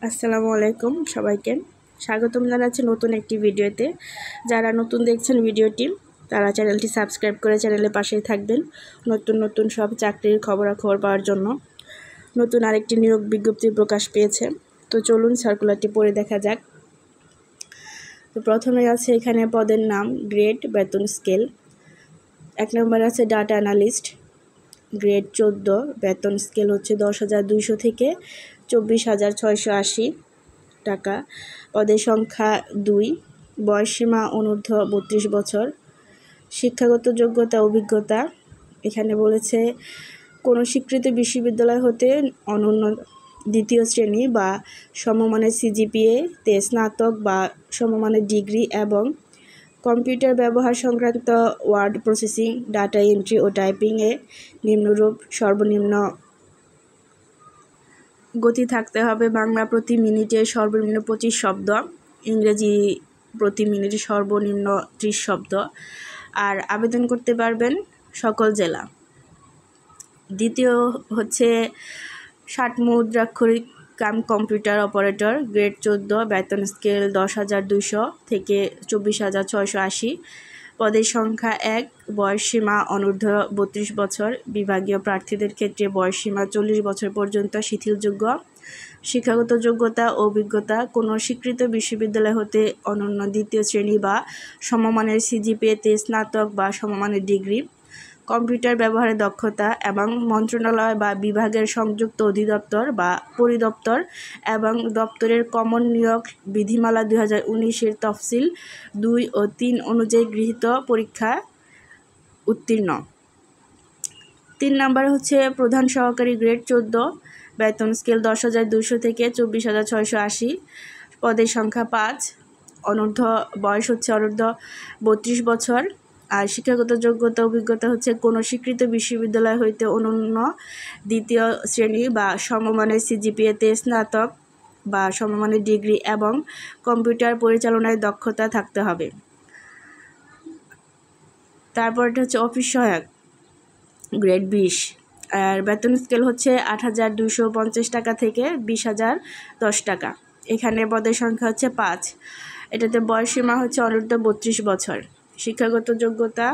আসসালামু আলাইকুম সবাইকে স্বাগতম জানাচ্ছি নতুন একটি ভিডিওতে। যারা নতুন দেখছেন ভিডিওটি তারা চ্যানেলটি সাবস্ক্রাইব করে চ্যানেলের পাশেই থাকবেন নতুন নতুন সব চাকরির খবরাখবর পাওয়ার জন্য। নতুন আরেকটি নিয়োগ বিজ্ঞপ্তি প্রকাশ পেয়েছে, তো চলুন সার্কুলারটি পড়ে দেখা যাক। তো প্রথমে আছে এখানে পদের নাম, গ্রেড, বেতন স্কেল। 1 নম্বরে আছে ডাটা অ্যানালিস্ট, গ্রেড 14, বেতন স্কেল হচ্ছে 10,200 থেকে 24,680 টাকা। পদের সংখ্যা 2, বয়সসীমা অনূর্ধ্ব 32 বছর। শিক্ষাগত যোগ্যতা অভিজ্ঞতা এখানে বলেছে কোনো স্বীকৃত বিশ্ববিদ্যালয় হতে অনন্য দ্বিতীয় শ্রেণী বা সমমানের সিজিপিএতে স্নাতক বা সমমানের ডিগ্রি এবং কম্পিউটার ব্যবহার সংক্রান্ত ওয়ার্ড প্রসেসিং, ডাটা এন্ট্রি ও টাইপিংয়ে নিম্নরূপ সর্বনিম্ন গতি থাকতে হবে: বাংলা প্রতি মিনিটে সর্বনিম্ন 25 শব্দ, ইংরেজি প্রতি মিনিটে সর্বনিম্ন 30 শব্দ। আর আবেদন করতে পারবেন সকল জেলা। দ্বিতীয় হচ্ছে 60 মুদ্রাক্ষরিক কাম কম্পিউটার অপারেটর, গ্রেড 14, বেতন স্কেল 10,200 থেকে 24,680। পদের সংখ্যা 1, বয়সসীমা অনূর্ধ্ব 32 বছর। বিভাগীয় প্রার্থীদের ক্ষেত্রে বয়সসীমা 40 বছর পর্যন্ত শিথিলযোগ্য। শিক্ষাগত যোগ্যতা ও অভিজ্ঞতা কোনো স্বীকৃত বিশ্ববিদ্যালয় হতে অনন্য দ্বিতীয় শ্রেণী বা সমমানের সিজিপিএতে স্নাতক বা সমমানের ডিগ্রি। কম্পিউটার ব্যবহারের দক্ষতা এবং মন্ত্রণালয় বা বিভাগের সংযুক্ত অধিদপ্তর বা পরিদপ্তর এবং দপ্তরের কমন নিয়োগ বিধিমালা 2019-এর তফসিল 2 ও 3 অনুযায়ী গৃহীত পরীক্ষা উত্তীর্ণ। 3 নম্বর হচ্ছে প্রধান সহকারী, গ্রেড 14, বেতন স্কেল 10,200 থেকে 24,680। পদের সংখ্যা 5, বয়স হচ্ছে অনূর্ধ্ব 32 বছর। আর শিক্ষাগত যোগ্যতা অভিজ্ঞতা হচ্ছে কোনো স্বীকৃত বিশ্ববিদ্যালয় হইতে অনন্য দ্বিতীয় শ্রেণী বা সমমানের সিজিপিএতে স্নাতক বা সমমানের ডিগ্রি এবং কম্পিউটার পরিচালনায় দক্ষতা থাকতে হবে। তারপরটা হচ্ছে অফিস সহায়ক, গ্রেড 20, আর বেতন স্কেল হচ্ছে 8,250 টাকা থেকে 20,010 টাকা। এখানে পদের সংখ্যা হচ্ছে 5। এটাতে বয়সসীমা হচ্ছে অনূর্ধ্ব 32 বছর। শিক্ষাগত যোগ্যতা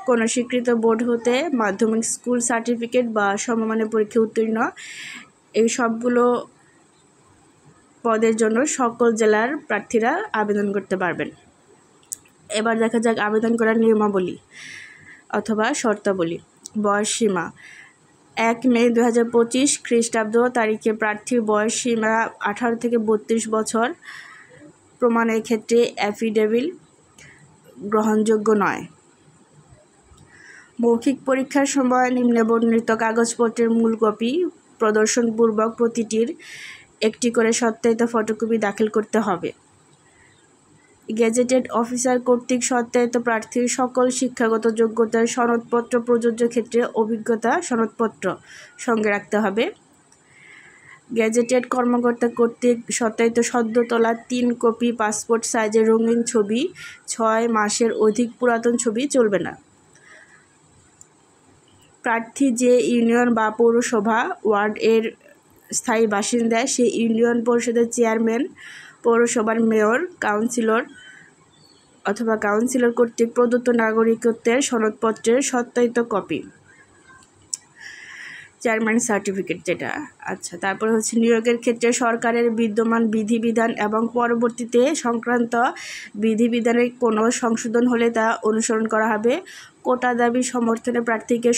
কোনো স্বীকৃত বোর্ড হতে মাধ্যমিক স্কুল সার্টিফিকেট বা সমমানের পরীক্ষা উত্তীর্ণ। এই সবগুলো পদের জন্য সকল জেলার প্রার্থীরা আবেদন করতে পারবেন। এবার দেখা যাক আবেদন করার নিয়মাবলী অথবা শর্তাবলী। বয়সসীমা 1 মে 2025 খ্রিস্টাব্দ তারিখে প্রার্থীর বয়সসীমা 18 থেকে 32 বছর। প্রমাণের ক্ষেত্রে অ্যাফিডেভিট গ্রহণযোগ্য নয়। মৌখিক পরীক্ষার সময় নিম্নে বর্ণিত কাগজপত্রের মূল কপি প্রদর্শনপূর্বক প্রতিটির একটি করে সত্যায়িত ফটোকপি দাখিল করতে হবে। গেজেটেড অফিসার কর্তৃক সত্যায়িত প্রার্থীর সকল শিক্ষাগত যোগ্যতার সনদপত্র প্রযোজ্য ক্ষেত্রে অভিজ্ঞতা সনদপত্র সঙ্গে রাখতে হবে। গেজেটেড কর্মকর্তা কর্তৃক সত্যায়িত সদ্য তোলা 3 কপি পাসপোর্ট সাইজের রঙিন ছবি, 6 মাসের অধিক পুরাতন ছবি চলবে না। প্রার্থী যে ইউনিয়ন বা পৌরসভা ওয়ার্ড এর স্থায়ী বাসিন্দা সেই ইউনিয়ন পরিষদের চেয়ারম্যান, পৌরসভার মেয়র, কাউন্সিলর অথবা কাউন্সিলর কর্তৃক প্রদত্ত নাগরিকত্বের সনদপত্রের সত্যায়িত কপি, চেয়ারম্যান সার্টিফিকেট যেটা। আচ্ছা, তারপর হচ্ছে নিয়োগের ক্ষেত্রে সরকারের বিদ্যমান বিধিবিধান এবং পরবর্তীতে সংক্রান্ত বিধিবিধানের কোনো সংশোধন হলে তা অনুসরণ করা হবে। কোটা দাবি সমর্থনে প্রার্থীকে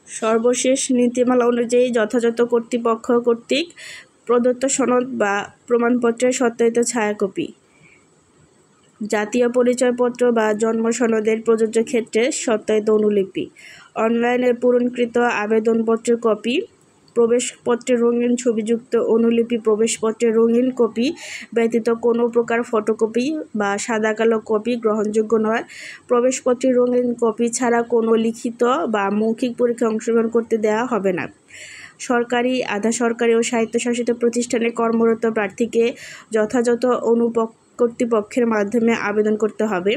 সর্বশেষ নীতিমালা অনুযায়ী যথাযথ কর্তৃপক্ষ কর্তৃক প্রদত্ত সনদ বা প্রমাণপত্রের সত্যায়িত ছায়াকপি, জাতীয় পরিচয়পত্র বা জন্ম সনদের প্রযোজ্য ক্ষেত্রে সত্যায়িত অনুলিপি, অনলাইনে পূরণকৃত আবেদনপত্রের কপি, প্রবেশপত্রের রঙিন ছবিযুক্ত অনুলিপি, প্রবেশপত্রের রঙিন কপি ব্যতীত কোনো প্রকার ফটোকপি বা সাদা কালো কপি গ্রহণযোগ্য নয়। প্রবেশপত্রের রঙিন কপি ছাড়া কোনো লিখিত বা মৌখিক পরীক্ষায় অংশগ্রহণ করতে দেওয়া হবে না। সরকারি, আধা সরকারি ও স্বায়ত্তশাসিত প্রতিষ্ঠানে কর্মরত প্রার্থীকে যথাযথ কর্তৃপক্ষের মাধ্যমে আবেদন করতে হবে।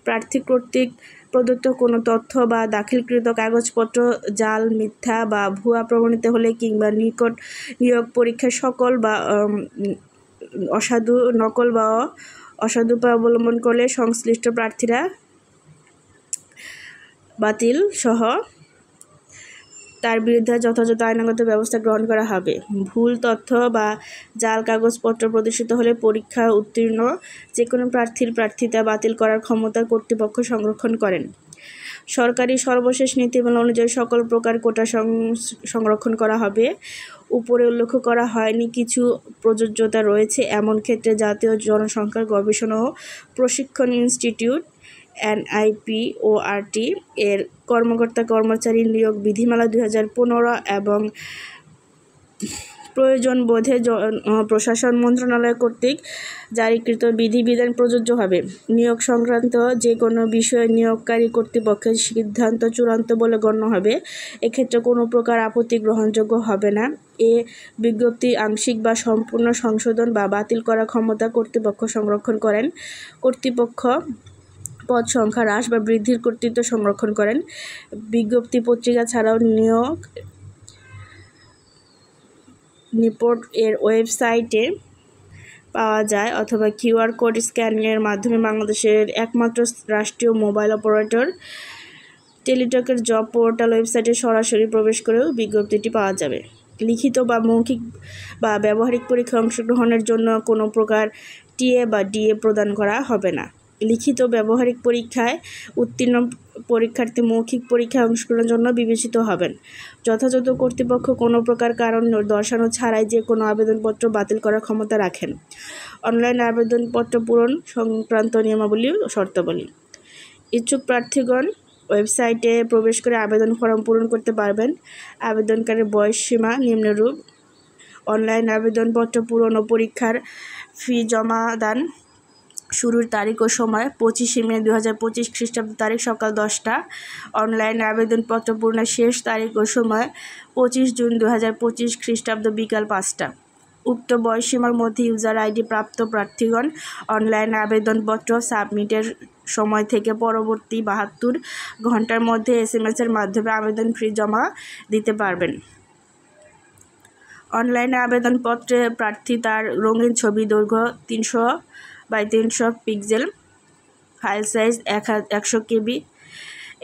প্রার্থী কর্তৃক প্রদত্ত কোনো তথ্য বা দাখিলকৃত কাগজপত্র জাল, মিথ্যা বা ভুয়া প্রমাণিত হলে কিংবা নিয়োগ পরীক্ষায় নকল বা অসাধু উপায় অবলম্বন করলে সংশ্লিষ্ট প্রার্থীরা বাতিল সহ তার বিরুদ্ধে যথাযথ আইনগত ব্যবস্থা গ্রহণ করা হবে। ভুল তথ্য বা জাল কাগজপত্র প্রদর্শিত হলে পরীক্ষা উত্তীর্ণ যে কোনো প্রার্থীর প্রার্থিতা বাতিল করার ক্ষমতা কর্তৃপক্ষ সংরক্ষণ করেন। সরকারি সর্বশেষ নীতিমালা অনুযায়ী সকল প্রকার কোটা সংরক্ষণ করা হবে। উপরে উল্লেখ করা হয়নি কিছু প্রযোজ্যতা রয়েছে এমন ক্ষেত্রে জাতীয় জনসংখ্যা গবেষণা ও প্রশিক্ষণ ইনস্টিটিউট NIPORT এর কর্মকর্তা-কর্মচারী নিয়োগ বিধিমালা 2015 এবং প্রয়োজন বোধে প্রশাসন মন্ত্রণালয় কর্তৃক জারিকৃত বিধিবিধান প্রযোজ্য হবে। নিয়োগ সংক্রান্ত যে কোনো বিষয়ে নিয়োগকারী কর্তৃপক্ষের সিদ্ধান্ত চূড়ান্ত বলে গণ্য হবে। এক্ষেত্রে কোনো প্রকার আপত্তি গ্রহণযোগ্য হবে না। এ বিজ্ঞপ্তি আংশিক বা সম্পূর্ণ সংশোধন বা বাতিল করার ক্ষমতা কর্তৃপক্ষ সংরক্ষণ করেন। কর্তৃপক্ষ পদ সংখ্যা হ্রাস বা বৃদ্ধির কর্তৃত্ব সংরক্ষণ করেন। বিজ্ঞপ্তি পত্রিকা ছাড়াও নিয়োগ নিপোর্ট এর ওয়েবসাইটে পাওয়া যায় অথবা QR কোড স্ক্যানিংয়ের মাধ্যমে বাংলাদেশের একমাত্র রাষ্ট্রীয় মোবাইল অপারেটর টেলিটকের জব পোর্টাল ওয়েবসাইটে সরাসরি প্রবেশ করেও বিজ্ঞপ্তিটি পাওয়া যাবে। লিখিত বা মৌখিক বা ব্যবহারিক পরীক্ষায় অংশগ্রহণের জন্য কোনো প্রকার TA বা DA প্রদান করা হবে না। লিখিত ব্যবহারিক পরীক্ষায় উত্তীর্ণ পরীক্ষার্থী মৌখিক পরীক্ষায় অংশগ্রহণের জন্য বিবেচিত হবেন। যথাযথ কর্তৃপক্ষ কোনো প্রকার কারণ দর্শানো ছাড়াই যে কোনো আবেদনপত্র বাতিল করার ক্ষমতা রাখেন। অনলাইন আবেদনপত্র পূরণ সংক্রান্ত নিয়মাবলী ও শর্তাবলী। ইচ্ছুক প্রার্থীগণ ওয়েবসাইটে প্রবেশ করে আবেদন ফরম পূরণ করতে পারবেন। আবেদনকারীর বয়স সীমা নিম্নরূপ: অনলাইন আবেদনপত্র পূরণ ও পরীক্ষার ফি জমাদান শুরুর তারিখ ও সময় 25 মে 2025 খ্রিস্টাব্দ তারিখ সকাল 10টা। অনলাইন আবেদনপত্র পূরণের শেষ তারিখ ও সময় 25 জুন 2025 খ্রিস্টাব্দ বিকাল 5টা। উক্ত বয়সসীমার মধ্যে ইউজার আইডি প্রাপ্ত প্রার্থীগণ অনলাইন আবেদনপত্র সাবমিটের সময় থেকে পরবর্তী 72 ঘন্টার মধ্যে SMS এর মাধ্যমে আবেদন ফি জমা দিতে পারবেন। অনলাইনে আবেদনপত্রে প্রার্থী তার রঙিন ছবি দৈর্ঘ্য 300x300 pixel, file size 100 KB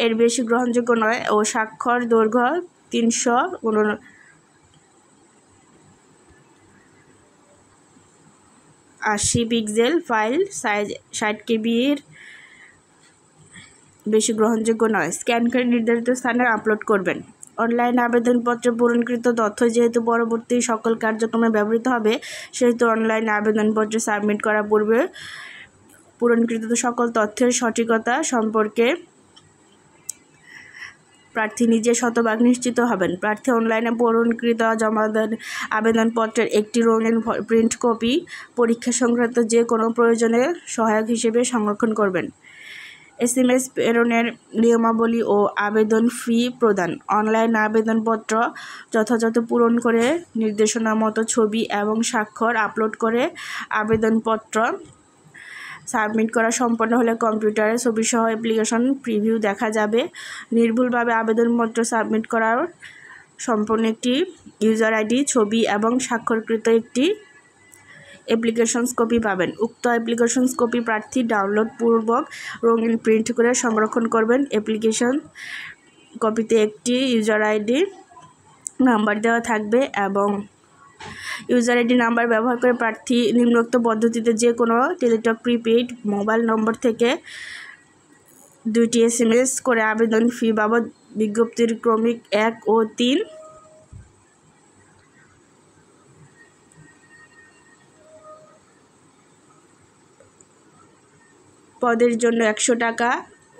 এর বেশি গ্রহণযোগ্য নয় ও স্বাক্ষর দৈর্ঘ্য 380 পিক্সেল, ফাইল সাইজ 60 KB এর বেশি গ্রহণযোগ্য নয়। স্ক্যান করে নির্ধারিত স্থানে আপলোড করবেন। অনলাইন আবেদনপত্রে পূরণকৃত তথ্য যেহেতু পরবর্তী সকল কার্যক্রমে ব্যবহৃত হবে, সেহেতু অনলাইন আবেদনপত্র সাবমিট করার পূর্বে পূরণকৃত সকল তথ্যের সঠিকতা সম্পর্কে প্রার্থী নিজে শতভাগ নিশ্চিত হবেন। প্রার্থী অনলাইনে পূরণকৃত জমাদান আবেদনপত্রের একটি রঙিন প্রিন্ট কপি পরীক্ষা সংক্রান্ত যে কোনো প্রয়োজনে সহায়ক হিসেবে সংরক্ষণ করবেন। SMS প্রেরণের নিয়মাবলী ও আবেদন ফি প্রদান। অনলাইন আবেদনপত্র যথাযথ পূরণ করে নির্দেশনা মতো ছবি এবং স্বাক্ষর আপলোড করে আবেদনপত্র সাবমিট করা সম্পন্ন হলে কম্পিউটারে ছবিসহ অ্যাপ্লিকেশন প্রিভিউ দেখা যাবে। নির্ভুলভাবে আবেদনপত্র সাবমিট করার সম্পন্ন একটি ইউজার আইডি, ছবি এবং স্বাক্ষরকৃত একটি অ্যাপ্লিকেশনস কপি পাবেন। উক্ত অ্যাপ্লিকেশনস কপি প্রার্থী ডাউনলোড পূর্বক রঙিন প্রিন্ট করে সংরক্ষণ করবেন। অ্যাপ্লিকেশন কপিতে একটি ইউজার আইডি নাম্বার দেওয়া থাকবে এবং ইউজার আইডি নাম্বার ব্যবহার করে প্রার্থী নিম্নোক্ত পদ্ধতিতে যে কোনো টেলিটক প্রিপেইড মোবাইল নম্বর থেকে 2টি SMS করে আবেদন ফি বাবদ বিজ্ঞপ্তির ক্রমিক 1 ও 3 পদের জন্য 100 টাকা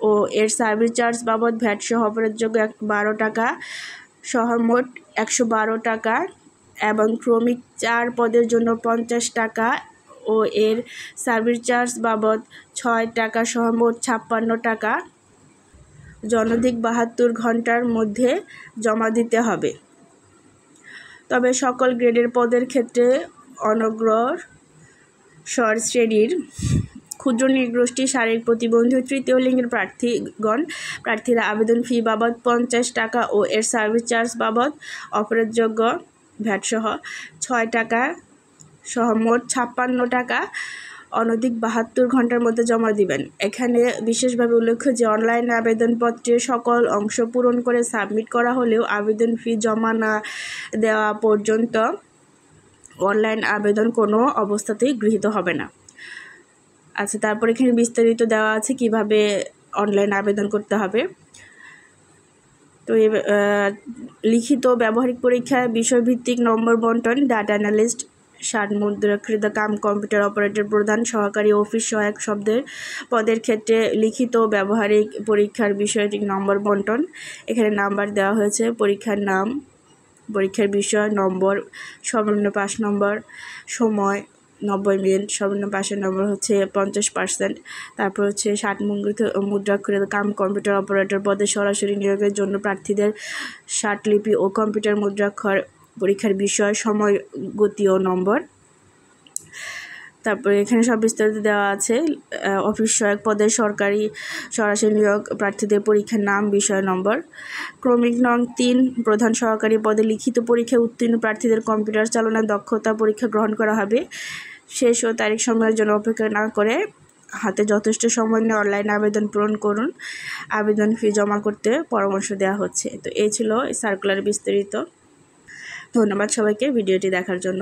ও এর সার্ভিস চার্জ বাবদ ভ্যাট সহ অপরাধযোগ্য 12 টাকা সহ মোট 112 টাকা এবং ক্রমিক 4 পদের জন্য 50 টাকা ও এর সার্ভিস চার্জ বাবদ 6 টাকা সহ মোট 56 টাকা জনধিক 72 ঘন্টার মধ্যে জমা দিতে হবে। তবে সকল গ্রেডের পদের ক্ষেত্রে অনগ্রসর শ্রেণীর ক্ষুদ্র নৃগোষ্ঠী, শারীরিক প্রতিবন্ধী ও তৃতীয় লিঙ্গের প্রার্থীরা আবেদন ফি বাবদ 50 টাকা ও এর সার্ভিস চার্জ বাবদ অপরাধযোগ্য ভ্যাটসহ 6 টাকা সহ মোট 56 টাকা অনধিক 72 ঘন্টার মধ্যে জমা দিবেন। এখানে বিশেষভাবে উল্লেখ্য যে অনলাইন আবেদনপত্রের সকল অংশ পূরণ করে সাবমিট করা হলেও আবেদন ফি জমা না দেওয়া পর্যন্ত অনলাইন আবেদন কোনো অবস্থাতেই গৃহীত হবে না। আচ্ছা, তারপর এখানে বিস্তারিত দেওয়া আছে কিভাবে অনলাইন আবেদন করতে হবে। তো লিখিত ব্যবহারিক পরীক্ষা, বিষয়ভিত্তিক নম্বর বন্টন, ডাটা অ্যানালিস্ট, 60 মুদ্রাকৃত কম্পিউটার অপারেটর, প্রধান, সহকারী, অফিস সহায়ক পদের ক্ষেত্রে লিখিত ব্যবহারিক পরীক্ষার বিষয়ভিত্তিক নম্বর বন্টন। এখানে নাম্বার দেওয়া হয়েছে, পরীক্ষার নাম, পরীক্ষার বিষয়, নম্বর, সর্বনিম্ন 5 নম্বর, সময় 90 মিনিট, সর্বনিম্ন পাশের নম্বর হচ্ছে 50%। তারপর হচ্ছে 60 মুদ্রাক্ষরিত কম্পিউটার অপারেটর পদে সরাসরি নিয়োগের জন্য প্রার্থীদের 60 লিপি ও কম্পিউটার মুদ্রাক্ষর, পরীক্ষার বিষয়, সময়, গতি ও নম্বর। তারপরে এখানে সব বিস্তারিত দেওয়া আছে। অফিস সহায়ক পদে সরকারি সরাসরি নিয়োগ প্রার্থীদের পরীক্ষার নাম, বিষয়, নম্বর। ক্রমিক নং 3 প্রধান সহকারী পদে লিখিত পরীক্ষায় উত্তীর্ণ প্রার্থীদের কম্পিউটার চালনার দক্ষতা পরীক্ষা গ্রহণ করা হবে। শেষ ও তারিখ সময়ের জন্য অপেক্ষা না করে হাতে যথেষ্ট সময় নিয়ে অনলাইন আবেদন পূরণ করুন। আবেদন ফি জমা করতে পরামর্শ দেওয়া হচ্ছে। তো এই ছিল সার্কুলার বিস্তারিত। ধন্যবাদ সবাইকে ভিডিওটি দেখার জন্য।